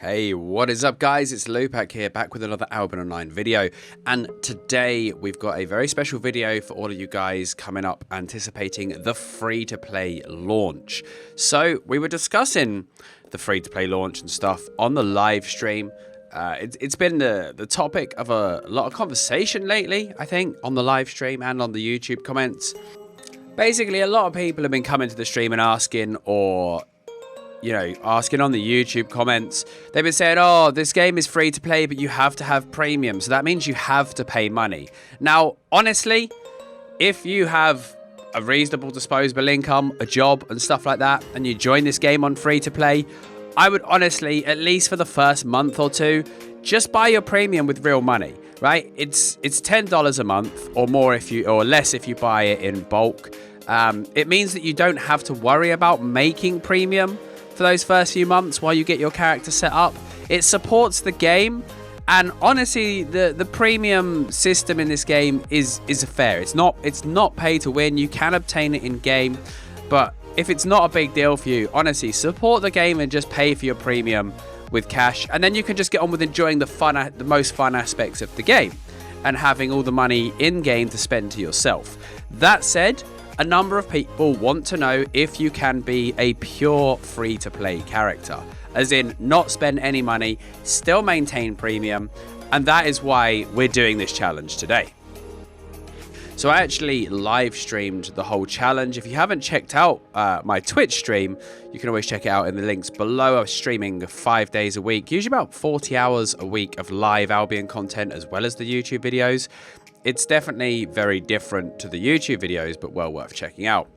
Hey, what is up guys? It's Lewpac here, back with another Albion Online video, and today we've got a very special video for all of you guys coming up anticipating the free-to-play launch. So we were discussing the free-to-play launch and stuff on the live stream. It's been the topic of a lot of conversation lately, I think, on the live stream and on the YouTube comments. Basically, a lot of people have been coming to the stream and asking, or asking on the YouTube comments. They've been saying, oh, this game is free to play, but you have to have premium. So that means you have to pay money. Now, honestly, if you have a reasonable disposable income, a job and stuff like that, and you join this game on free to play, I would honestly, at least for the first month or two, just buy your premium with real money, right? It's $10 a month or more or less if you buy it in bulk. It means that you don't have to worry about making premium for those first few months while you get your character set up. It supports the game, and honestly the premium system in this game is fair. It's not pay to win. You can obtain it in game, but if it's not a big deal for you, honestly, support the game and just pay for your premium with cash, and then you can just get on with enjoying the most fun aspects of the game and having all the money in game to spend to yourself. That said, a number of people want to know if you can be a pure free-to-play character, as in not spend any money, still maintain premium, and that is why we're doing this challenge today. So I actually live streamed the whole challenge. If you haven't checked out my Twitch stream, you can always check it out in the links below. I'm streaming 5 days a week, usually about 40 hours a week of live Albion content as well as the YouTube videos. It's definitely very different to the YouTube videos, but well worth checking out.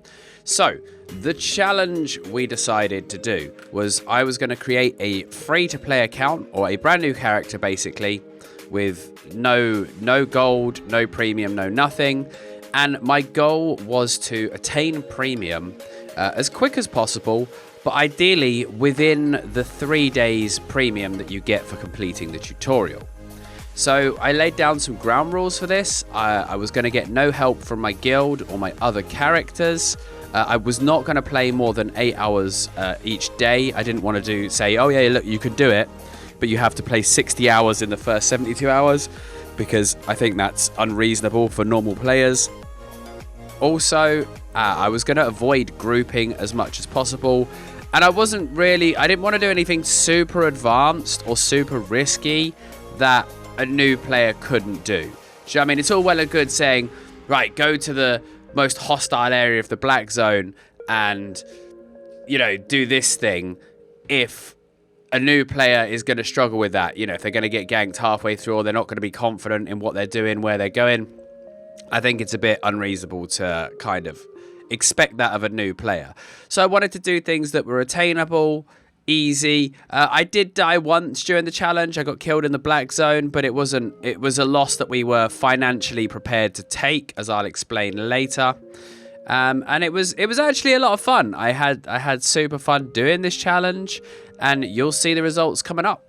So, the challenge we decided to do was I was going to create a free-to-play account, or a brand new character basically, with no gold, no premium, no nothing. And my goal was to attain premium as quick as possible, but ideally within the 3 days premium that you get for completing the tutorial. So I laid down some ground rules for this. I was going to get no help from my guild or my other characters. I was not going to play more than 8 hours each day. I didn't want to say, oh yeah, look, you could do it, but you have to play 60 hours in the first 72 hours, because I think that's unreasonable for normal players. Also, I was going to avoid grouping as much as possible. And I didn't want to do anything super advanced or super risky that a new player couldn't do. Do you know what I mean? It's all well and good saying, right, go to the most hostile area of the black zone and, do this thing, if a new player is going to struggle with that. If they're going to get ganked halfway through, or they're not going to be confident in what they're doing, where they're going. I think it's a bit unreasonable to kind of expect that of a new player. So I wanted to do things that were attainable, easy. I did die once during the challenge. I got killed in the black zone, but it was a loss that we were financially prepared to take, as I'll explain later. And it was actually a lot of fun. I had super fun doing this challenge, and you'll see the results coming up.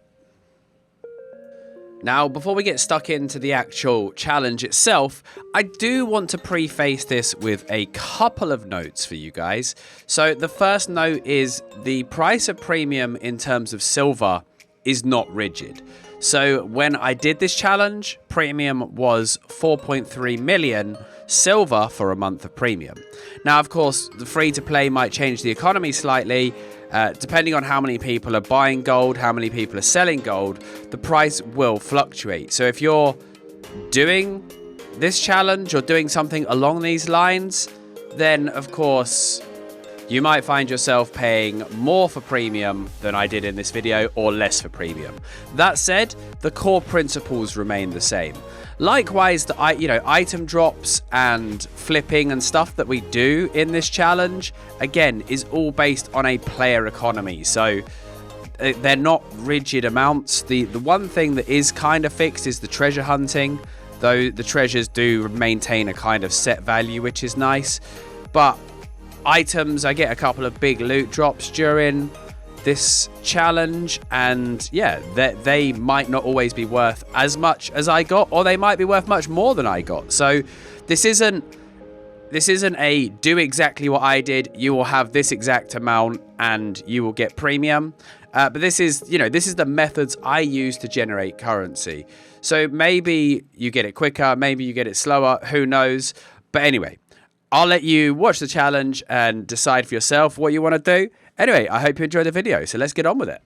Now, before we get stuck into the actual challenge itself, I do want to preface this with a couple of notes for you guys. So the first note is the price of premium in terms of silver is not rigid. So when I did this challenge, premium was 4.3 million silver for a month of premium. Now, of course, the free-to-play might change the economy slightly. Depending on how many people are buying gold, how many people are selling gold, the price will fluctuate. So if you're doing this challenge or doing something along these lines, then of course you might find yourself paying more for premium than I did in this video, or less for premium. That said, the core principles remain the same. Likewise, the item drops and flipping and stuff that we do in this challenge, again, is all based on a player economy. So they're not rigid amounts. The one thing that is kind of fixed is the treasure hunting, though the treasures do maintain a kind of set value, which is nice. But items, I get a couple of big loot drops during this challenge, and yeah, they might not always be worth as much as I got, or they might be worth much more than I got. So this isn't a do exactly what I did, you will have this exact amount and you will get premium. But this is, this is the methods I use to generate currency. So maybe you get it quicker, maybe you get it slower, who knows? But anyway, I'll let you watch the challenge and decide for yourself what you want to do. Anyway, I hope you enjoyed the video, so let's get on with it.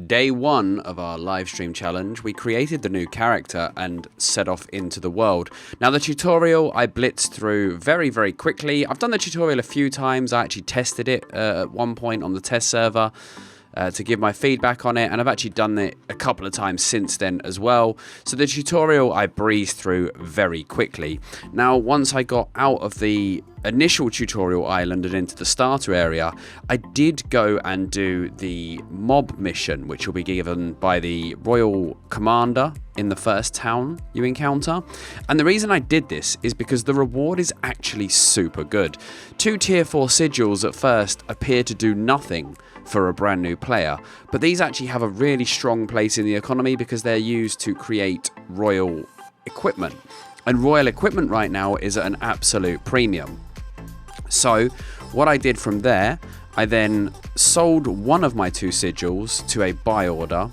Day 1 of our live stream challenge, we created the new character and set off into the world. Now the tutorial I blitzed through very, very quickly. I've done the tutorial a few times. I actually tested it at one point on the test server to give my feedback on it, and I've actually done it a couple of times since then as well. So the tutorial I breezed through very quickly. Now once I got out of the initial tutorial island and into the starter area, I did go and do the mob mission, which will be given by the royal commander in the first town you encounter. And the reason I did this is because the reward is actually super good. 2 tier 4 sigils at first appear to do nothing for a brand new player, but these actually have a really strong place in the economy because they're used to create royal equipment, and royal equipment right now is at an absolute premium. So what I did from there, I then sold one of my 2 sigils to a buy order,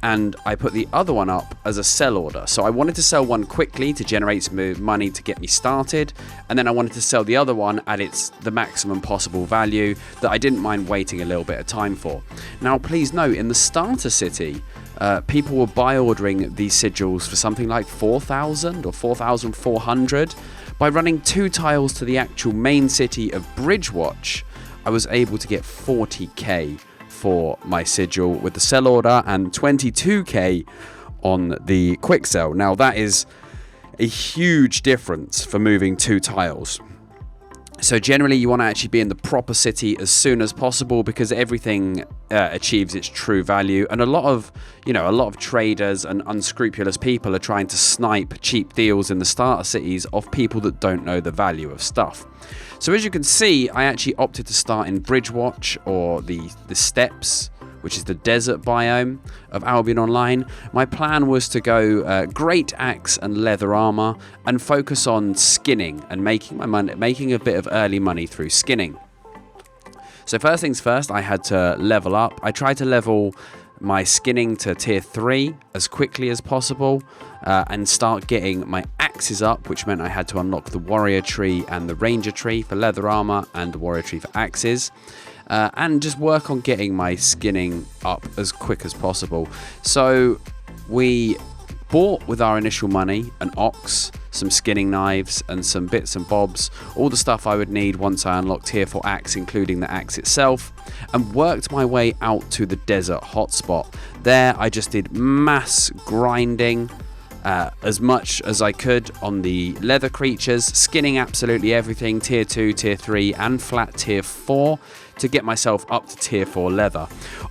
and I put the other one up as a sell order. So I wanted to sell one quickly to generate some money to get me started, and then I wanted to sell the other one at the maximum possible value that I didn't mind waiting a little bit of time for. Now please note, in the starter city, people were buy ordering these sigils for something like 4,000 or 4,400. By running 2 tiles to the actual main city of Bridgewatch, I was able to get 40k for my sigil with the sell order and 22k on the quick sell. Now that is a huge difference for moving 2 tiles. So generally you want to actually be in the proper city as soon as possible because everything achieves its true value, and a lot of traders and unscrupulous people are trying to snipe cheap deals in the starter cities of people that don't know the value of stuff. So as you can see, I actually opted to start in Bridgewatch, or the steppes, which is the desert biome of Albion Online. My plan was to go great axe and leather armor and focus on skinning and making a bit of early money through skinning. So first things first, I had to level up. I tried to level my skinning to tier 3 as quickly as possible and start getting my axes up, which meant I had to unlock the warrior tree and the ranger tree for leather armor and the warrior tree for axes. And just work on getting my skinning up as quick as possible. So we bought with our initial money an ox, some skinning knives and some bits and bobs, all the stuff I would need once I unlocked tier 4 axe, including the axe itself, and worked my way out to the desert hotspot. There I just did mass grinding as much as I could on the leather creatures, skinning absolutely everything, tier 2, tier 3 and flat tier 4 to get myself up to tier 4 leather.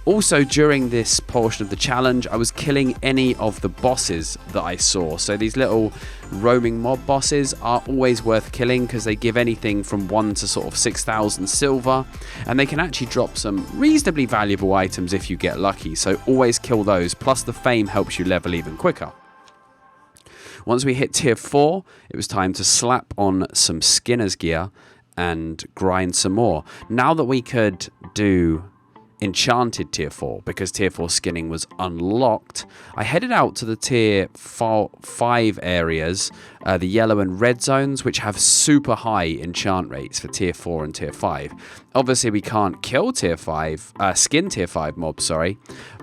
Also during this portion of the challenge, I was killing any of the bosses that I saw. So these little roaming mob bosses are always worth killing because they give anything from 1 to sort of 6,000 silver, and they can actually drop some reasonably valuable items if you get lucky. So always kill those, plus the fame helps you level even quicker. Once we hit tier 4, it was time to slap on some skinner's gear and grind some more. Now that we could do enchanted tier 4 because tier 4 skinning was unlocked, I headed out to the tier 5 areas, the yellow and red zones, which have super high enchant rates for tier 4 and tier 5. Obviously we can't kill skin tier 5 mobs,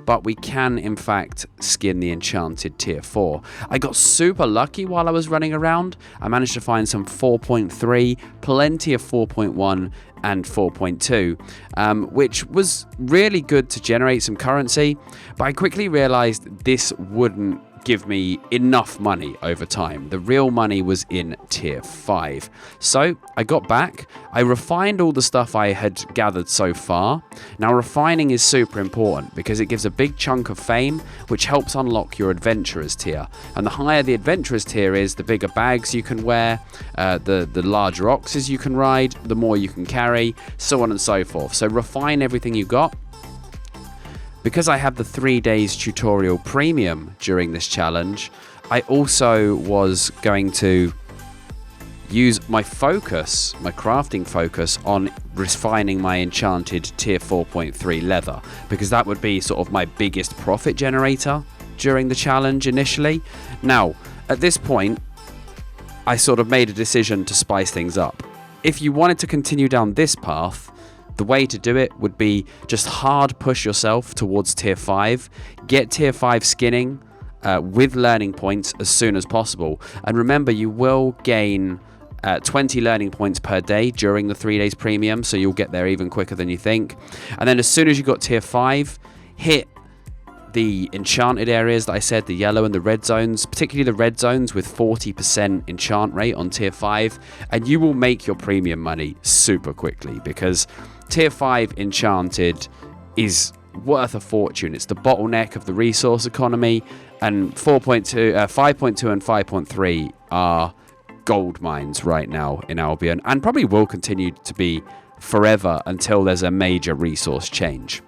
but we can in fact skin the enchanted tier 4. I got super lucky while I was running around. I managed to find some 4.3, plenty of 4.1 and 4.2, which was really good to generate some currency, but I quickly realized this wouldn't give me enough money over time. The real money was in tier 5. So I got back, I refined all the stuff I had gathered so far. Now refining is super important because it gives a big chunk of fame, which helps unlock your adventurers tier. And the higher the adventurers tier is, the bigger bags you can wear, the larger oxes you can ride, the more you can carry, so on and so forth. So refine everything you got. Because I have the 3 days tutorial premium during this challenge, I also was going to use my focus, my crafting focus, on refining my enchanted tier 4.3 leather, because that would be sort of my biggest profit generator during the challenge initially. Now, at this point, I sort of made a decision to spice things up. If you wanted to continue down this path, the way to do it would be just hard push yourself towards tier 5, get tier 5 skinning with learning points as soon as possible. And remember, you will gain 20 learning points per day during the 3 days premium, so you'll get there even quicker than you think. And then as soon as you got tier 5, hit the enchanted areas that I said, the yellow and the red zones, particularly the red zones with 40% enchant rate on tier 5, and you will make your premium money super quickly, because tier 5 enchanted is worth a fortune. It's the bottleneck of the resource economy, and 5.2 and 5.3 are gold mines right now in Albion, and probably will continue to be forever until there's a major resource change.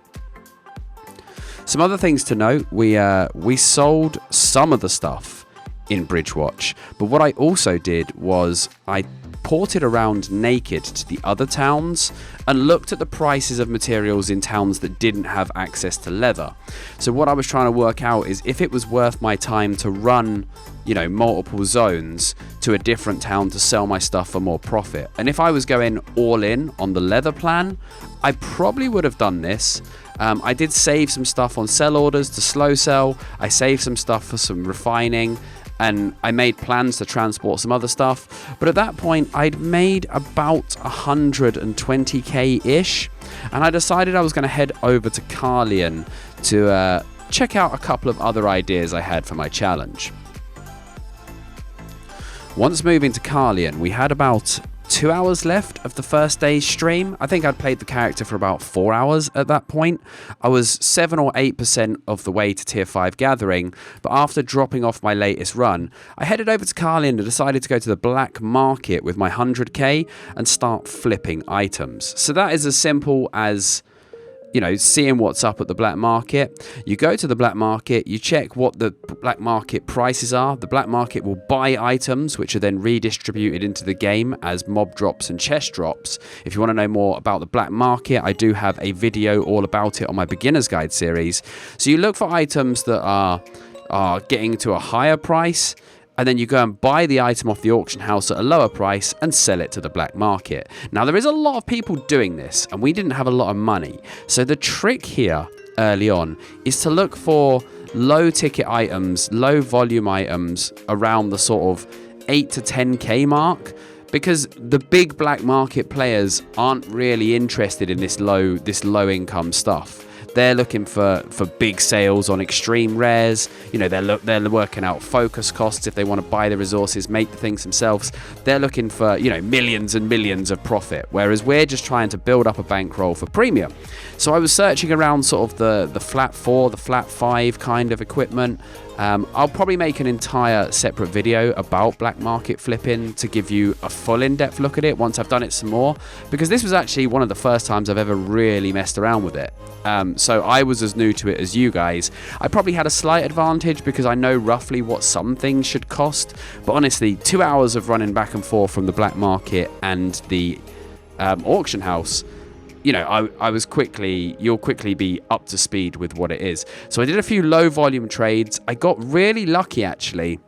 Some other things to note: we sold some of the stuff in Bridgewatch, but what I also did was I ported around naked to the other towns and looked at the prices of materials in towns that didn't have access to leather. So what I was trying to work out is if it was worth my time to run, you know, multiple zones to a different town to sell my stuff for more profit. And if I was going all in on the leather plan, I probably would have done this. I did save some stuff on sell orders to slow sell. I saved some stuff for some refining, and I made plans to transport some other stuff. But at that point, I'd made about 120k-ish, and I decided I was going to head over to Carlion to check out a couple of other ideas I had for my challenge. Once moving to Carlion, we had about 2 hours left of the first day's stream. I think I'd played the character for about 4 hours at that point. I was 7 or 8% of the way to tier 5 gathering, but after dropping off my latest run, I headed over to Carlion and decided to go to the black market with my 100k and start flipping items. So that is as simple as, you know, seeing what's up at the black market. You go to the black market, you check what the black market prices are. The black market will buy items, which are then redistributed into the game as mob drops and chest drops. If you want to know more about the black market, I do have a video all about it on my beginner's guide series. So you look for items that are getting to a higher price, and then you go and buy the item off the auction house at a lower price and sell it to the black market. Now, there is a lot of people doing this, and we didn't have a lot of money. So the trick here early on is to look for low ticket items, low volume items around the sort of 8 to 10k mark, because the big black market players aren't really interested in this low income stuff. They're looking for big sales on extreme rares. You know, they're working out focus costs if they want to buy the resources, make the things themselves. They're looking for, you know, millions and millions of profit, whereas we're just trying to build up a bankroll for premium. So I was searching around sort of the flat 4, the flat 5 kind of equipment. I'll probably make an entire separate video about black market flipping to give you a full in-depth look at it once I've done it some more, because this was actually one of the first times I've ever really messed around with it. So I was as new to it as you guys. I probably had a slight advantage because I know roughly what some things should cost, but honestly, 2 hours of running back and forth from the black market and the auction house, you know, you'll quickly be up to speed with what it is. So I did a few low volume trades. I got really lucky actually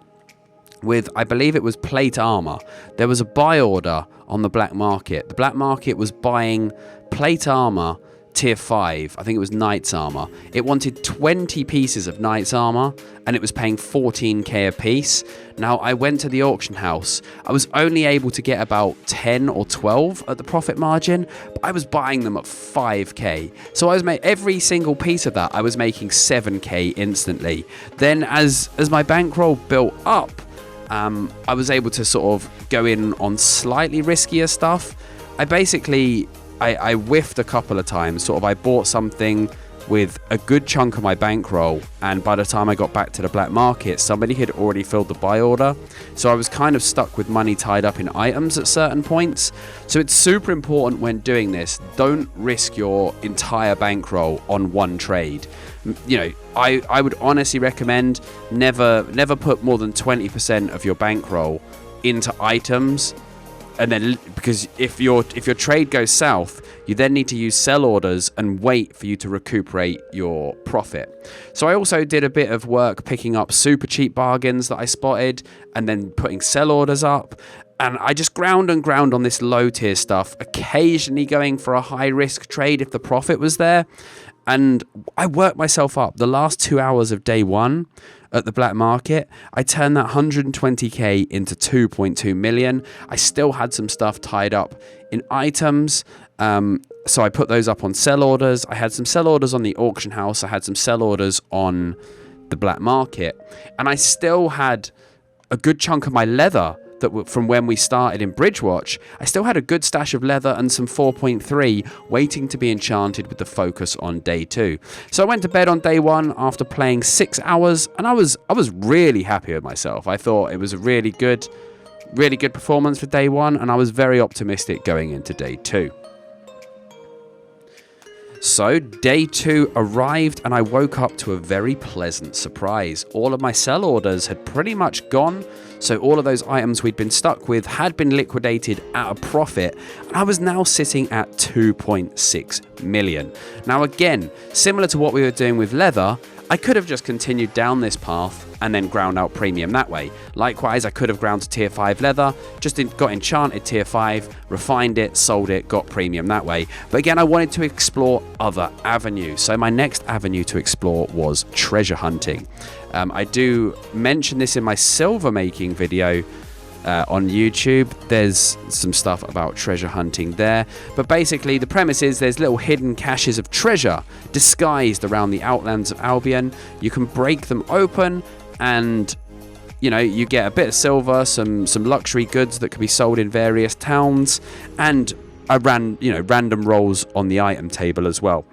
with, I believe it was plate armor. There was a buy order on the black market. The black market was buying plate armor tier 5, I think it was knight's armor. It wanted 20 pieces of knight's armor and it was paying 14k a piece. Now I went to the auction house. I was only able to get about 10 or 12 at the profit margin, but I was buying them at 5k. So I was every single piece of that, I was making 7k instantly. Then as my bankroll built up, I was able to sort of go in on slightly riskier stuff. I whiffed a couple of times. Sort of I bought something with a good chunk of my bankroll, and by the time I got back to the black market, somebody had already filled the buy order. So I was kind of stuck with money tied up in items at certain points. So it's super important when doing this, don't risk your entire bankroll on one trade. You know, I would honestly recommend never put more than 20% of your bankroll into items and then because if your trade goes south, you then need to use sell orders and wait for you to recuperate your profit. So I also did a bit of work picking up super cheap bargains that I spotted and then putting sell orders up. And I just ground and ground on this low tier stuff, occasionally going for a high risk trade if the profit was there. And I worked myself up. The last 2 hours of day one at the black market, I turned that 120k into 2.2 million. I still had some stuff tied up in items. So I put those up on sell orders. I had some sell orders on the auction house. I had some sell orders on the black market. And I still had a good chunk of my leather that from when we started in Bridgewatch. I still had a good stash of leather and some 4.3 waiting to be enchanted with the focus on day 2. So I went to bed on day 1 after playing 6 hours, and I was really happy with myself. I thought it was a really good performance for day 1, and I was very optimistic going into day 2. So day 2 arrived and I woke up to a very pleasant surprise. All of my sell orders had pretty much gone, so all of those items we'd been stuck with had been liquidated at a profit, and I was now sitting at 2.6 million. Now again, similar to what we were doing with leather, I could have just continued down this path and then ground out premium that way. Likewise, I could have ground to tier 5 leather, just got enchanted tier 5, refined it, sold it, got premium that way. But again, I wanted to explore other avenues. So my next avenue to explore was treasure hunting. I do mention this in my silver making video on YouTube. There's some stuff about treasure hunting there, but basically the premise is there's little hidden caches of treasure disguised around the outlands of Albion. You can break them open and you get a bit of silver, some luxury goods that can be sold in various towns, and random rolls on the item table as well.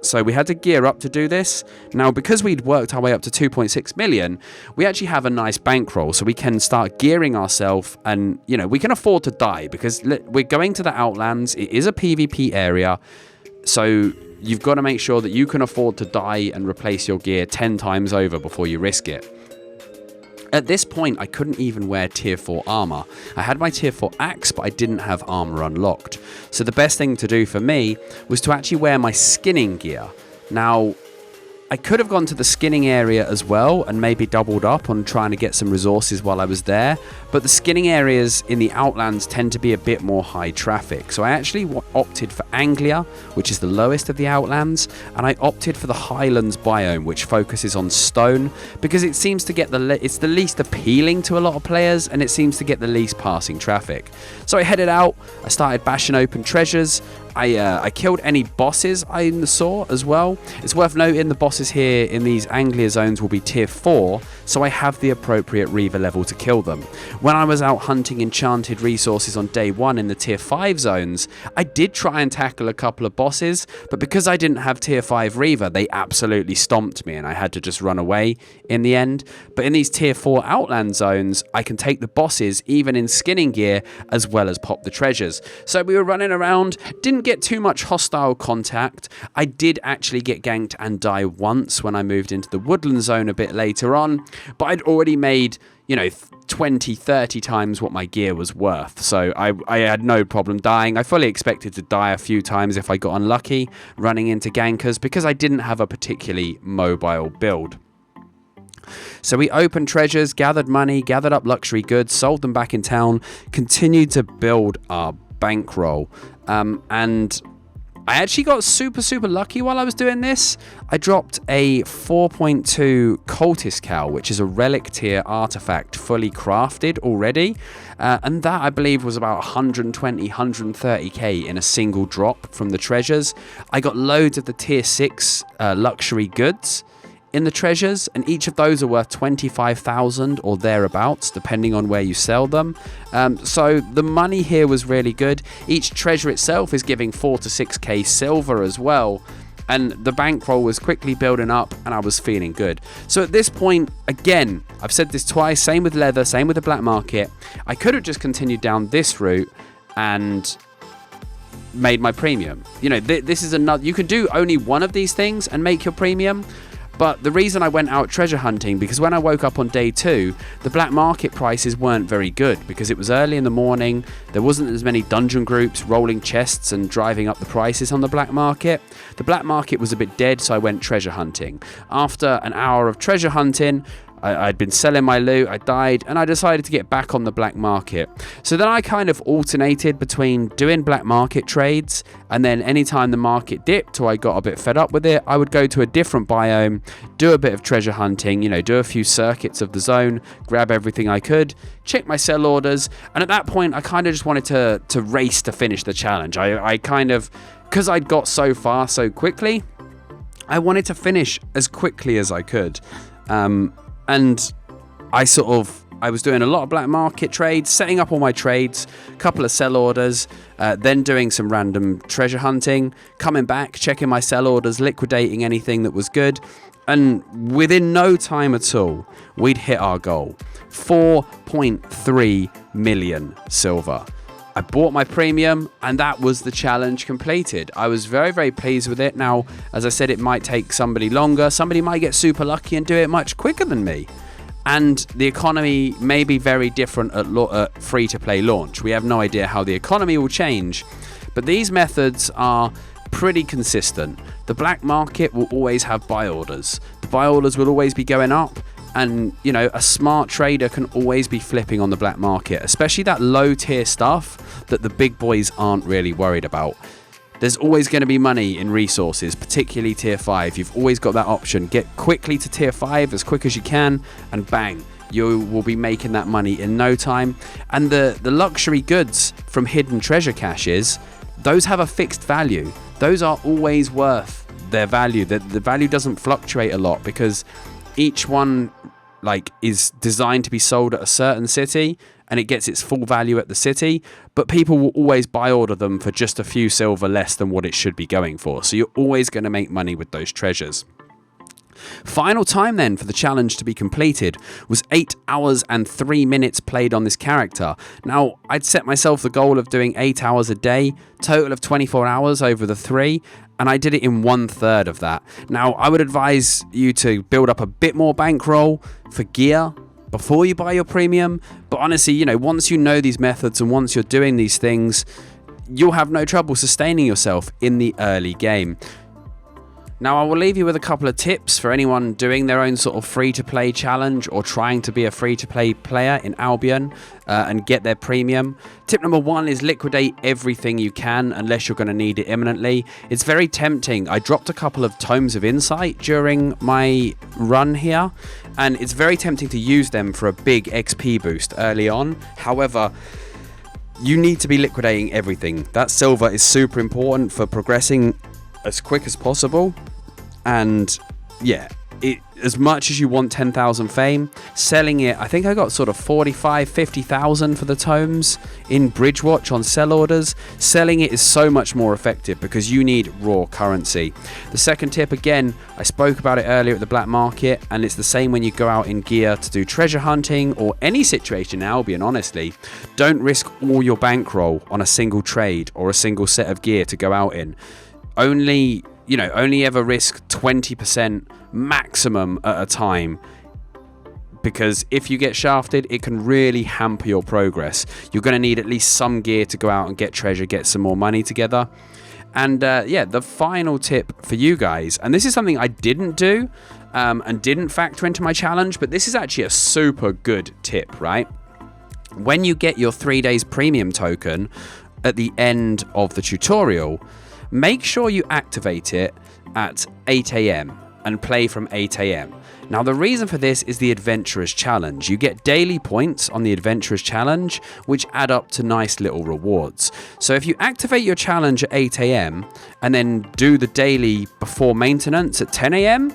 So we had to gear up to do this. Now, because we'd worked our way up to 2.6 million, we actually have a nice bankroll, so we can start gearing ourselves, and we can afford to die because we're going to the Outlands. It is a PvP area, so you've got to make sure that you can afford to die and replace your gear 10 times over before you risk it. At this point, I couldn't even wear tier 4 armor. I had my tier 4 axe, but I didn't have armor unlocked. So the best thing to do for me was to actually wear my skinning gear. Now, I could have gone to the skinning area as well and maybe doubled up on trying to get some resources while I was there, but the skinning areas in the Outlands tend to be a bit more high traffic. So I actually opted for Anglia, which is the lowest of the Outlands, and I opted for the Highlands biome, which focuses on stone, because it seems to get it's the least appealing to a lot of players, and it seems to get the least passing traffic. So I headed out, I started bashing open treasures. I killed any bosses I saw as well. It's worth noting the bosses here in these Anglia zones will be tier 4, so I have the appropriate Reaver level to kill them. When I was out hunting enchanted resources on day 1 in the tier 5 zones, I did try and tackle a couple of bosses, but because I didn't have tier 5 Reaver, they absolutely stomped me and I had to just run away in the end. But in these tier 4 Outland zones, I can take the bosses even in skinning gear as well as pop the treasures. So we were running around, didn't get too much hostile contact. I did actually get ganked and die once when I moved into the woodland zone a bit later on, but I'd already made 20, 30 times what my gear was worth, so I had no problem dying. I fully expected to die a few times if I got unlucky running into gankers because I didn't have a particularly mobile build. So we opened treasures, gathered money, gathered up luxury goods, sold them back in town, continued to build our bankroll, and I actually got super lucky while I was doing this. I dropped a 4.2 cultist cow, which is a relic tier artifact fully crafted already, and that I believe was about 120, 130k in a single drop from the treasures. I got loads of the tier 6 luxury goods in the treasures, and each of those are worth 25,000 or thereabouts, depending on where you sell them. So the money here was really good. Each treasure itself is giving 4 to 6k silver as well, and the bankroll was quickly building up and I was feeling good. So at this point, again, I've said this twice, same with leather, same with the black market, I could have just continued down this route and made my premium. This is another, you can do only one of these things and make your premium, But the reason I went out treasure hunting, because when I woke up on day 2, the black market prices weren't very good because it was early in the morning. There wasn't as many dungeon groups rolling chests and driving up the prices on the black market. The black market was a bit dead, so I went treasure hunting. After an hour of treasure hunting, I'd been selling my loot, I died, and I decided to get back on the black market. So then I kind of alternated between doing black market trades, and then anytime the market dipped or I got a bit fed up with it, I would go to a different biome, do a bit of treasure hunting, do a few circuits of the zone, grab everything I could, check my sell orders, and at that point I kind of just wanted to race to finish the challenge. I kind of, because I'd got so far so quickly, I wanted to finish as quickly as I could. And I was doing a lot of black market trades, setting up all my trades, a couple of sell orders, then doing some random treasure hunting, coming back, checking my sell orders, liquidating anything that was good. And within no time at all, we'd hit our goal. 4.3 million silver. I bought my premium, and that was the challenge completed. I was very, very pleased with it. Now, as I said, it might take somebody longer. Somebody might get super lucky and do it much quicker than me. And the economy may be very different at free-to-play launch. We have no idea how the economy will change. But these methods are pretty consistent. The black market will always have buy orders. The buy orders will always be going up. And, a smart trader can always be flipping on the black market, especially that low tier stuff that the big boys aren't really worried about. There's always going to be money in resources, particularly tier 5. You've always got that option. Get quickly to tier 5 as quick as you can, and bang, you will be making that money in no time. And the luxury goods from hidden treasure caches, those have a fixed value. Those are always worth their value. The value doesn't fluctuate a lot because each one is designed to be sold at a certain city, and it gets its full value at the city, but people will always buy order them for just a few silver less than what it should be going for. So you're always going to make money with those treasures. Final time then for the challenge to be completed was 8 hours and 3 minutes played on this character. Now, I'd set myself the goal of doing 8 hours a day, total of 24 hours over the 3, and I did it in 1/3 of that. Now, I would advise you to build up a bit more bankroll for gear before you buy your premium, but honestly, once you know these methods and once you're doing these things, you'll have no trouble sustaining yourself in the early game. Now, I will leave you with a couple of tips for anyone doing their own sort of free-to-play challenge or trying to be a free-to-play player in Albion and get their premium. Tip number 1 is liquidate everything you can unless you're going to need it imminently. It's very tempting. I dropped a couple of Tomes of Insight during my run here, and it's very tempting to use them for a big XP boost early on. However, you need to be liquidating everything. That silver is super important for progressing as quick as possible. And yeah, as much as you want 10,000 fame, selling it, I think I got sort of 45, 50,000 for the tomes in Bridgewatch on sell orders. Selling it is so much more effective because you need raw currency. The second tip, again, I spoke about it earlier at the black market, and it's the same when you go out in gear to do treasure hunting or any situation in Albion, honestly. Don't risk all your bankroll on a single trade or a single set of gear to go out in. Only ever risk 20% maximum at a time, because if you get shafted, it can really hamper your progress. You're going to need at least some gear to go out and get treasure, get some more money together. And the final tip for you guys, and this is something I didn't do and didn't factor into my challenge, but this is actually a super good tip, right? When you get your 3 days premium token at the end of the tutorial, make sure you activate it at 8 AM and play from 8 AM. Now, the reason for this is the Adventurous Challenge. You get daily points on the Adventurous Challenge, which add up to nice little rewards. So if you activate your challenge at 8 AM and then do the daily before maintenance at 10 AM,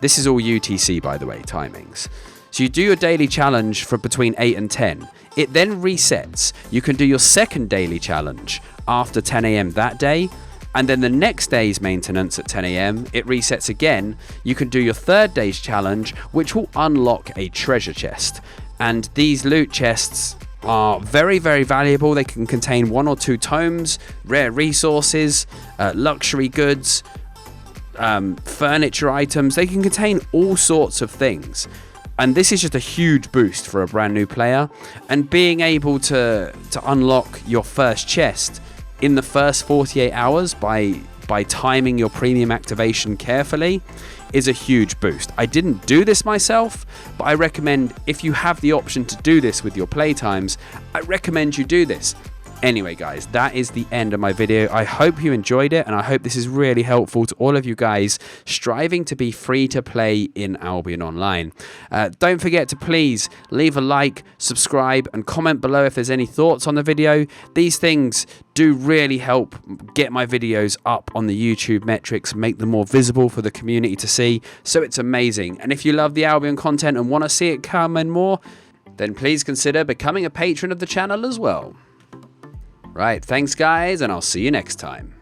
this is all UTC, by the way, timings. So you do your daily challenge for between 8 and 10. It then resets. You can do your second daily challenge after 10 AM that day, and then the next day's maintenance at 10 AM, it resets again. You can do your third day's challenge, which will unlock a treasure chest. And these loot chests are very, very valuable. They can contain 1 or 2 tomes, rare resources, luxury goods, furniture items. They can contain all sorts of things. And this is just a huge boost for a brand new player. And being able to unlock your first chest in the first 48 hours by timing your premium activation carefully is a huge boost. I didn't do this myself, but I recommend, if you have the option to do this with your playtimes, I recommend you do this. Anyway, guys, that is the end of my video. I hope you enjoyed it, and I hope this is really helpful to all of you guys striving to be free to play in Albion Online. Don't forget to please leave a like, subscribe, and comment below if there's any thoughts on the video. These things do really help get my videos up on the YouTube metrics, make them more visible for the community to see. So it's amazing. And if you love the Albion content and want to see it come in more, then please consider becoming a patron of the channel as well. Right, thanks guys, and I'll see you next time.